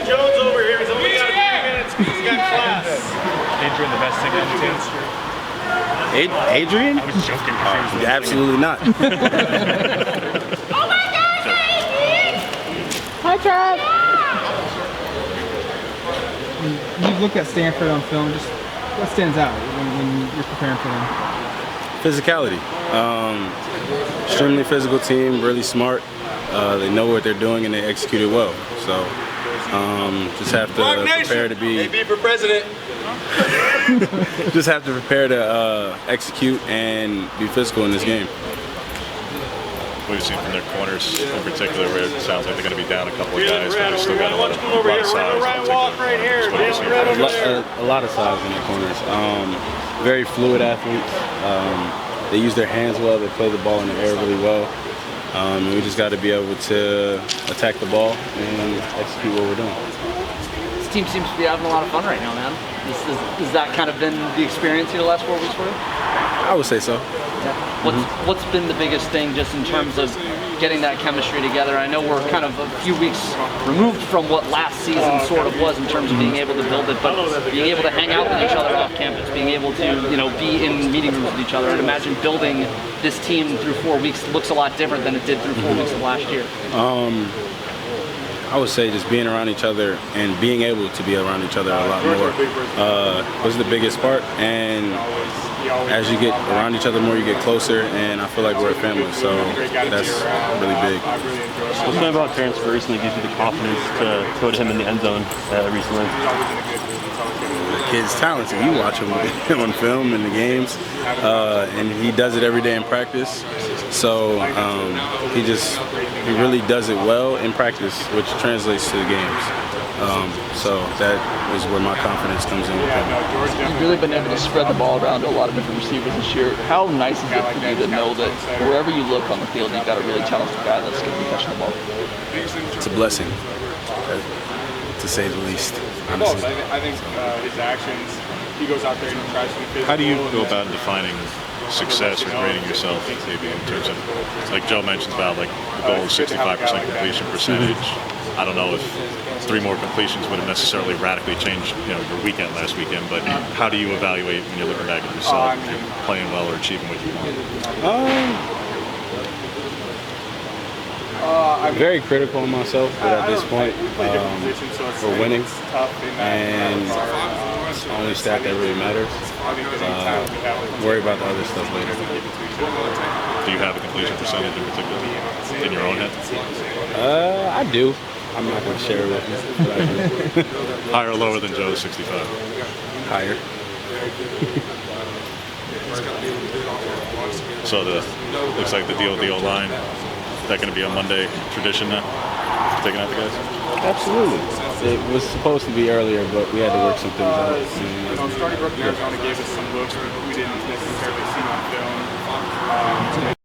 Jones over here. He's only got 3 minutes because he's got class. Adrian, the best thing on the team? Adrian? I was joking. Absolutely not. Oh my God, Adrian! Hi, Trav. You look at Stanford on film. Just what stands out when you're preparing for them? Physicality. Extremely physical team, really smart. They know what they're doing and they execute it well. So just have to prepare to be. AB for president. Just have to prepare to execute and be physical in this game. We've seen from their corners in particular where it sounds like they're going to be down a couple of guys, but they still got a lot of size. A lot of size in their corners. Very fluid athletes. They use their hands well. They play the ball in the air really well. And we just got to be able to attack the ball and execute what we're doing. This team seems to be having a lot of fun right now, man. Has that kind of been the experience the last 4 weeks for you? I would say so. Yeah. What's been the biggest thing just in terms of getting that chemistry together? I know we're kind of a few weeks removed from what last season sort of was in terms of being able to build it, but being able to hang out with each other off campus, being able to be in meeting rooms with each other. I'd imagine building this team through 4 weeks looks a lot different than it did through 4 weeks of last year. I would say just being around each other and being able to be around each other a lot more was the biggest part. And as you get around each other more, you get closer, and I feel like we're a family, so that's really big. What's going about Terrence recently gives you the confidence to throw to him in the end zone recently? The kid's talented. You watch him on film in the games, and he does it every day in practice. So he really does it well in practice, which translates to the games. So that is where my confidence comes in with him. You've really been able to spread the ball around to a lot of different receivers this year. How nice is it for you to know that wherever you look on the field, you've got a really talented guy that's going to be catching the ball? It's a blessing, to say the least. Honestly. I think his actions, he goes out there and tries to be physical. How do you go about defining success or grading yourself, maybe in terms of, like Joe mentions about like the goal is 65% completion percentage. I don't know if 3 more completions would have necessarily radically changed, your weekend last weekend. But how do you evaluate when you're looking back at yourself if you're playing well or achieving what you want? I'm very critical of myself, but at this point, we're winning, and it's the only stat that really matters. Worry about the other stuff later. Do you have a completion percentage in particular in your own head? I do. I'm not going to share it with you, but I do. Higher or lower than Joe's 65? Higher. So looks like the deal with the O-line, is that going to be a Monday tradition now? Taking out the guys? Absolutely. It was supposed to be earlier, but we had to work some things out. Starting rookie Arizona gave us some looks we didn't necessarily see on film.